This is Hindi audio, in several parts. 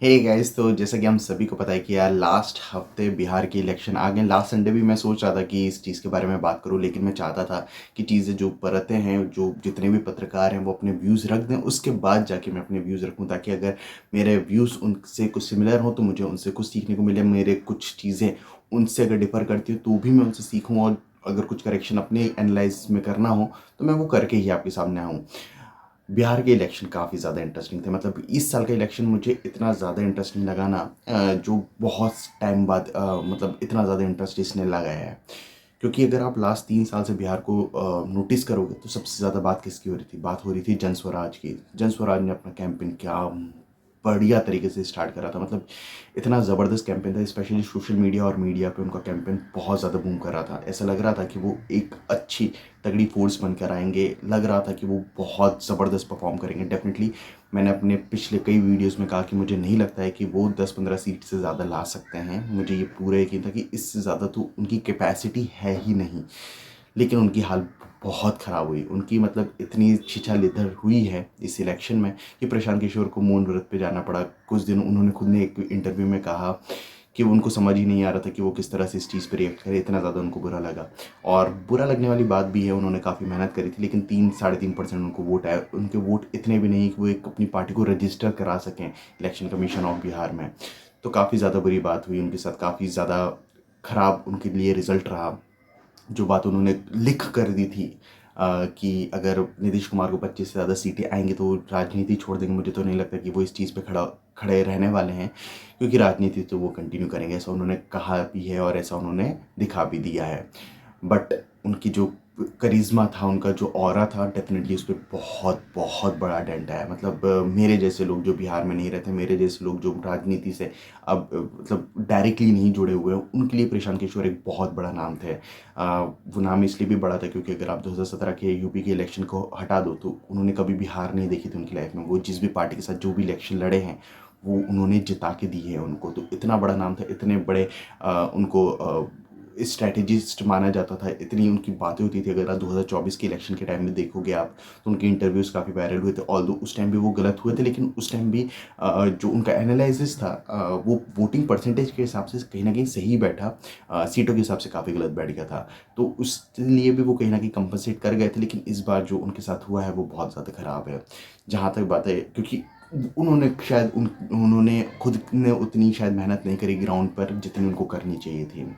हे गाइस, तो जैसा कि हम सभी को पता है कि यार लास्ट हफ्ते बिहार के इलेक्शन आ गए। लास्ट संडे भी मैं सोच रहा था कि इस चीज़ के बारे में बात करूं, लेकिन मैं चाहता था कि चीज़ें जो परतें हैं, जो जितने भी पत्रकार हैं वो अपने व्यूज़ रख दें, उसके बाद जाके मैं अपने व्यूज़ रखूं, ताकि अगर मेरे व्यूज़ उनसे कुछ सिमिलर हो तो मुझे उनसे कुछ सीखने को मिले। मेरे कुछ चीज़ें उनसे अगर डिफर करती हो तो भी मैं उनसे सीखूँ, और अगर कुछ करेक्शन अपने एनालाइज में करना हो तो मैं वो करके ही आपके सामने आऊँ। बिहार के इलेक्शन काफ़ी ज़्यादा इंटरेस्टिंग थे। मतलब इस साल का इलेक्शन मुझे इतना ज़्यादा इंटरेस्टिंग लगा ना, जो बहुत टाइम बाद मतलब इतना ज़्यादा इंटरेस्ट इसने लगाया है। क्योंकि अगर आप लास्ट 3 साल से बिहार को नोटिस करोगे तो सबसे ज़्यादा बात किसकी हो रही थी? बात हो रही थी जन स्वराज की। जन स्वराज ने अपना कैंपेन क्या बढ़िया तरीके से स्टार्ट करा था। मतलब इतना ज़बरदस्त कैंपेन था, स्पेशली सोशल मीडिया और मीडिया पे उनका कैंपेन बहुत ज़्यादा बूम कर रहा था। ऐसा लग रहा था कि वो एक अच्छी तगड़ी फोर्स बनकर आएंगे। लग रहा था कि वो बहुत ज़बरदस्त परफॉर्म करेंगे। डेफिनेटली मैंने अपने पिछले कई वीडियोस में कहा कि मुझे नहीं लगता है कि वो 10-15 सीट से ज़्यादा ला सकते हैं। मुझे ये पूरा यकीन था कि इससे ज़्यादा तो उनकी कैपेसिटी है ही नहीं। लेकिन उनकी हालत बहुत ख़राब हुई। उनकी मतलब इतनी छीछा-लेदर हुई है इस इलेक्शन में कि प्रशांत किशोर को मौन व्रत पे जाना पड़ा। कुछ दिन उन्होंने खुद ने एक इंटरव्यू में कहा कि उनको समझ ही नहीं आ रहा था कि वो किस तरह से इस चीज़ पे रिएक्ट करें, इतना ज़्यादा उनको बुरा लगा। और बुरा लगने वाली बात भी है, उन्होंने काफ़ी मेहनत करी थी, लेकिन 3-3.5% उनको वोट आए। उनके वोट इतने भी नहीं कि वो एक अपनी पार्टी को रजिस्टर करा सकें इलेक्शन कमीशन ऑफ बिहार में। तो काफ़ी ज़्यादा बुरी बात हुई उनके साथ, काफ़ी ज़्यादा ख़राब उनके लिए रिज़ल्ट रहा। जो बात उन्होंने लिख कर दी थी कि अगर नीतीश कुमार को 25 से ज़्यादा सीटें आएंगी तो वो राजनीति छोड़ देंगे, मुझे तो नहीं लगता कि वो इस चीज़ पे खड़े रहने वाले हैं। क्योंकि राजनीति तो वो कंटिन्यू करेंगे, ऐसा उन्होंने कहा भी है और ऐसा उन्होंने दिखा भी दिया है। बट उनकी जो करिश्मा था, उनका जो ऑरा था, डेफिनेटली उस पर बहुत बहुत बड़ा डेंट है। मतलब मेरे जैसे लोग जो बिहार में नहीं रहते, मेरे जैसे लोग जो राजनीति से अब मतलब डायरेक्टली नहीं जुड़े हुए हैं, उनके लिए प्रशांत किशोर एक बहुत बड़ा नाम थे। वो नाम इसलिए भी बड़ा था क्योंकि अगर आप 2017 के यूपी के इलेक्शन को हटा दो तो उन्होंने कभी भी हार नहीं देखी थी उनकी लाइफ में। वो जिस भी पार्टी के साथ जो भी इलेक्शन लड़े हैं वो उन्होंने जिता के दी है उनको। तो इतना बड़ा नाम था, इतने बड़े उनको स्ट्रैटेजिस्ट माना जाता था, इतनी उनकी बातें होती थी। अगर आप 2024 के इलेक्शन के टाइम में देखोगे आप तो उनके इंटरव्यूज़ काफ़ी वायरल हुए थे। ऑल्दो उस टाइम भी वो गलत हुए थे, लेकिन उस टाइम भी जो उनका एनालिसिस था वो वोटिंग परसेंटेज के हिसाब से कहीं ना कहीं सही बैठा, सीटों के हिसाब से काफ़ी गलत बैठ गया था। तो उस लिए भी वो कहीं ना कहीं कंपनसेट कर गए थे। लेकिन इस बार जो उनके साथ हुआ है वो बहुत ज़्यादा ख़राब है। जहाँ तक बात है, क्योंकि उन्होंने खुद ने उतनी शायद मेहनत नहीं करी ग्राउंड पर जितनी उनको करनी चाहिए थी।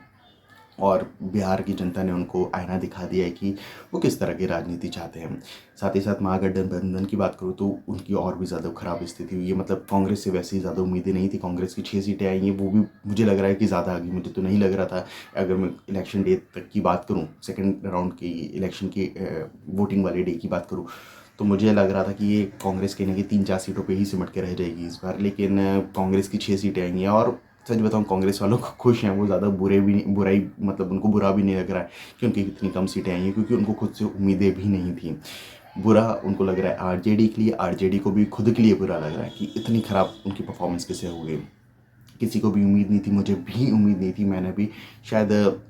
और बिहार की जनता ने उनको आईना दिखा दिया है कि वो किस तरह की राजनीति चाहते हैं। साथ ही साथ महागठबंधन की बात करूँ तो उनकी और भी ज़्यादा खराब स्थिति हुई है। मतलब कांग्रेस से वैसे ही ज़्यादा उम्मीदें नहीं थी। कांग्रेस की 6 सीटें आई हैं, वो भी मुझे लग रहा है कि ज़्यादा आ गई। मुझे तो नहीं लग रहा था। अगर मैं इलेक्शन डे तक की बात करूँ, सेकेंड राउंड की इलेक्शन की वोटिंग वाले डे की बात करूँ, तो मुझे लग रहा था कि ये कांग्रेस कहीं ना कहीं 3-4 सीटों पे ही सिमट के रह जाएगी इस बार। लेकिन कांग्रेस की 6 सीटें आई हैं, और सच बताऊं कांग्रेस वालों को खुश हैं। वो ज़्यादा बुरे भी नहीं, बुराई मतलब उनको बुरा भी नहीं लग रहा है कि उनकी कितनी कम सीटें आई हैं, क्योंकि उनको खुद से उम्मीदें भी नहीं थी। बुरा उनको लग रहा है आरजेडी के लिए, आरजेडी को भी खुद के लिए बुरा लग रहा है कि इतनी ख़राब उनकी परफॉर्मेंस कैसे हो गई। किसी को भी उम्मीद नहीं थी, मुझे भी उम्मीद नहीं थी। मैंने भी शायद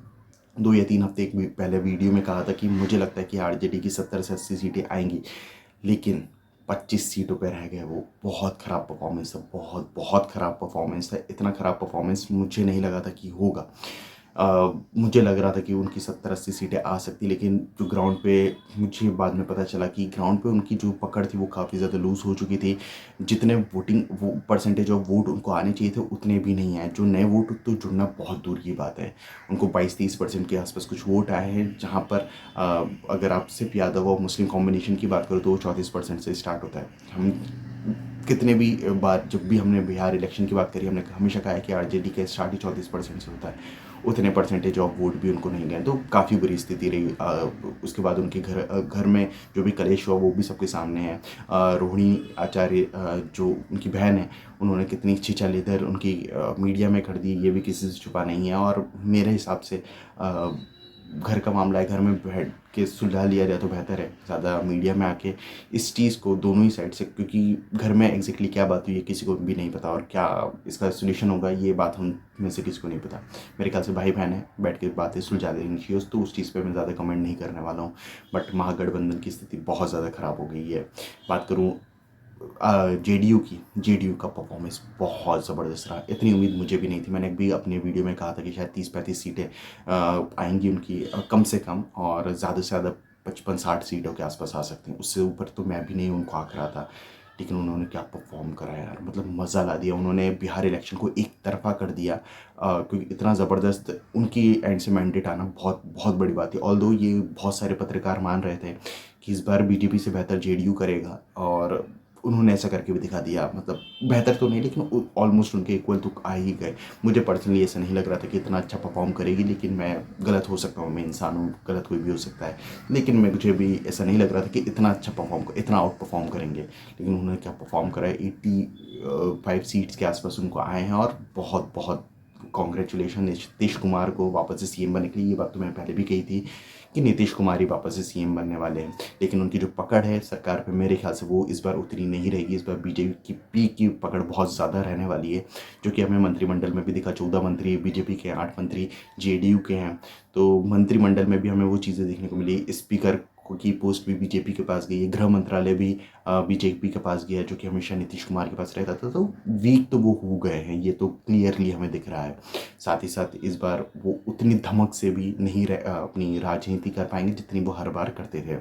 2 या 3 हफ्ते पहले वीडियो में कहा था कि मुझे लगता है कि आरजेडी की 70 से 80 सीटें आएंगी, लेकिन 25 सीटों पे रह गए। वो बहुत ख़राब परफॉर्मेंस था, बहुत बहुत ख़राब परफॉर्मेंस था। इतना ख़राब परफॉर्मेंस मुझे नहीं लगा था कि होगा। मुझे लग रहा था कि उनकी 70-80 सीटें आ सकती, लेकिन जो ग्राउंड पे मुझे बाद में पता चला कि ग्राउंड पे उनकी जो पकड़ थी वो काफ़ी ज़्यादा लूज़ हो चुकी थी। जितने वोटिंग वो परसेंटेज ऑफ वोट उनको आने चाहिए थे उतने भी नहीं आए। जो नए वोट तो जुड़ना बहुत दूर की बात है। उनको 22-30% के आसपास कुछ वोट आए हैं, जहाँ पर अगर आप सिर्फ यादव और मुस्लिम कॉम्बिनेशन की बात करो तो वो 34% से स्टार्ट होता है। हम कितने भी बार जब भी हमने बिहार इलेक्शन की बात करी, हमने हमेशा कहा है कि आरजेडी का स्टार्ट ही 34% से होता है। उतने परसेंटेज ऑफ वोट भी उनको नहीं गए, तो काफ़ी बुरी स्थिति रही। उसके बाद उनके घर में जो भी कलेश हुआ वो भी सबके सामने है। रोहिणी आचार्य जो उनकी बहन है, उन्होंने कितनी छीछा-लेदर उनकी मीडिया में कर दी, ये भी किसी से छुपा नहीं है। और मेरे हिसाब से घर का मामला है, घर में बैठ के सुलझा लिया जाए तो बेहतर है, ज़्यादा मीडिया में आके इस चीज़ को दोनों ही साइड से, क्योंकि घर में एग्जैक्टली क्या बात हुई है किसी को भी नहीं पता, और क्या इसका सोल्यूशन होगा ये बात हम में से किसी को नहीं पता। मेरे ख्याल से भाई बहन है, बैठ के बातें सुलझा देनी चाहिए, तो उस चीज़ पे मैं ज़्यादा कमेंट नहीं करने वाला हूँ। बट महागठबंधन की स्थिति बहुत ज़्यादा ख़राब हो गई है। बात करूँ जेडीयू का परफॉर्मेंस बहुत ज़बरदस्त रहा। इतनी उम्मीद मुझे भी नहीं थी। मैंने भी अपने वीडियो में कहा था कि शायद 30-35 सीटें आएंगी उनकी, कम से कम, और ज़्यादा से ज़्यादा 55-60 सीटों के आसपास आ सकती हैं। उससे ऊपर तो मैं भी नहीं उनको आँक रहा था। लेकिन उन्होंने क्या परफॉर्म करा यार, मतलब मज़ा ला दिया। उन्होंने बिहार इलेक्शन को एक तरफा कर दिया, क्योंकि इतना ज़बरदस्त उनकी एंड से मैंडेट आना बहुत बहुत बड़ी बात है। ऑल्दो ये बहुत सारे पत्रकार मान रहे थे कि इस बार बीजेपी से बेहतर जेडीयू करेगा, और उन्होंने ऐसा करके भी दिखा दिया। मतलब बेहतर तो नहीं, लेकिन ऑलमोस्ट उनके इक्वल तो आ ही गए। मुझे पर्सनली ऐसा नहीं लग रहा था कि इतना अच्छा परफॉर्म करेगी, लेकिन मैं गलत हो सकता हूँ, मैं इंसान हूँ, गलत कोई भी हो सकता है। लेकिन मुझे भी ऐसा नहीं लग रहा था कि इतना अच्छा इतना आउट परफॉर्म करेंगे। लेकिन उन्होंने क्या परफॉर्म करा है, 85 सीट्स के आसपास उनको आए हैं, और बहुत बहुत कॉन्ग्रेचुलेशन नीतीश कुमार को वापस से सीएम बनने के लिए। ये बात तो मैंने पहले भी कही थी कि नीतीश कुमार ही वापस से सीएम बनने वाले हैं। लेकिन उनकी जो पकड़ है सरकार पे, मेरे ख्याल से वो इस बार उतनी नहीं रहेगी। इस बार बीजेपी की पकड़ बहुत ज़्यादा रहने वाली है, जो कि हमें मंत्रिमंडल में भी दिखा। 14 मंत्री बीजेपी के हैं, 8 मंत्री जेडीयू के हैं। तो मंत्रिमंडल में भी हमें वो चीज़ें देखने को मिली। स्पीकर की पोस्ट भी बीजेपी के पास गई है, गृह मंत्रालय भी बीजेपी के पास गया है, जो कि हमेशा नीतीश कुमार के पास रहता था। तो वीक तो वो हो गए हैं, ये तो क्लियरली हमें दिख रहा है। साथ ही साथ इस बार वो उतनी धमक से भी नहीं अपनी राजनीति कर पाएंगे जितनी वो हर बार करते थे।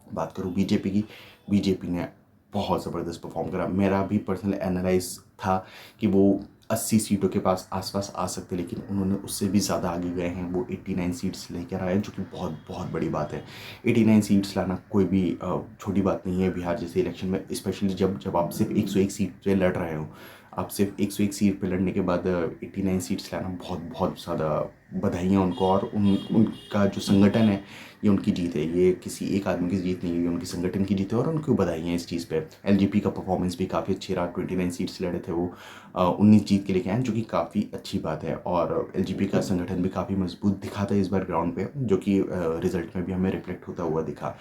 बात करूँ बीजेपी की, बीजेपी ने बहुत ज़बरदस्त परफॉर्म करा। मेरा भी पर्सनल एनालाइज था कि वो 80 सीटों के पास आसपास आ सकते, लेकिन उन्होंने उससे भी ज़्यादा आगे गए हैं। वो 89 सीट्स लेकर आए, जो कि बहुत बहुत बड़ी बात है। 89 सीट्स लाना कोई भी छोटी बात नहीं है बिहार जैसे इलेक्शन में, स्पेशली जब जब आप सिर्फ 101 सीट पे लड़ रहे हो। आप सिर्फ 101 सीट पे लड़ने के बाद 89 सीट्स लाना बहुत बहुत ज़्यादा बधाइयाँ उनको। और उनका जो संगठन है, ये उनकी जीत है। ये किसी एक आदमी की जीत नहीं है, ये उनके संगठन की जीत है, और उनको बधाइयाँ इस चीज़ पे। एलजेपी का परफॉर्मेंस भी काफ़ी अच्छी रहा। 29 सीट्स लड़े थे वो, 19 जीत के लेके आए, जो कि काफ़ी अच्छी बात है। और एलजेपी का संगठन भी काफ़ी मजबूत दिखा था इस बार ग्राउंड पे, जो कि रिजल्ट में भी हमें रिफ्लेक्ट होता हुआ दिखा।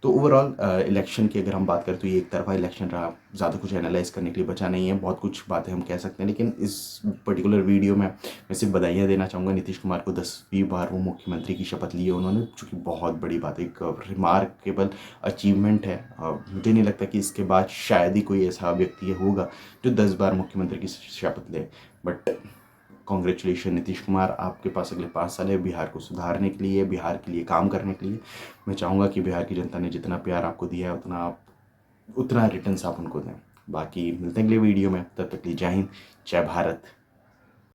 तो ओवरऑल इलेक्शन की अगर हम बात करें तो ये एक तरफा इलेक्शन रहा। ज़्यादा कुछ एनालाइज करने के लिए बचा नहीं है। बहुत कुछ बातें हम कह सकते हैं, लेकिन इस पर्टिकुलर वीडियो में मैं सिर्फ बधाइयाँ देना चाहूँगा नीतीश कुमार को। 10वीं बार वो मुख्यमंत्री की शपथ ली है उन्होंने, जो कि बहुत बड़ी बात है, एक रिमार्केबल अचीवमेंट है। मुझे नहीं लगता कि इसके बाद शायद ही कोई ऐसा व्यक्ति होगा जो 10 बार मुख्यमंत्री की शपथ ले। बट कॉन्ग्रेचुलेशन नीतीश कुमार, आपके पास अगले 5 साल है बिहार को सुधारने के लिए, बिहार के लिए काम करने के लिए। मैं चाहूँगा कि बिहार की जनता ने जितना प्यार आपको दिया है, उतना रिटर्न्स आप उनको दें। बाकी मिलते हैं अगले वीडियो में, तब तक के लिए जय हिंद, जय भारत।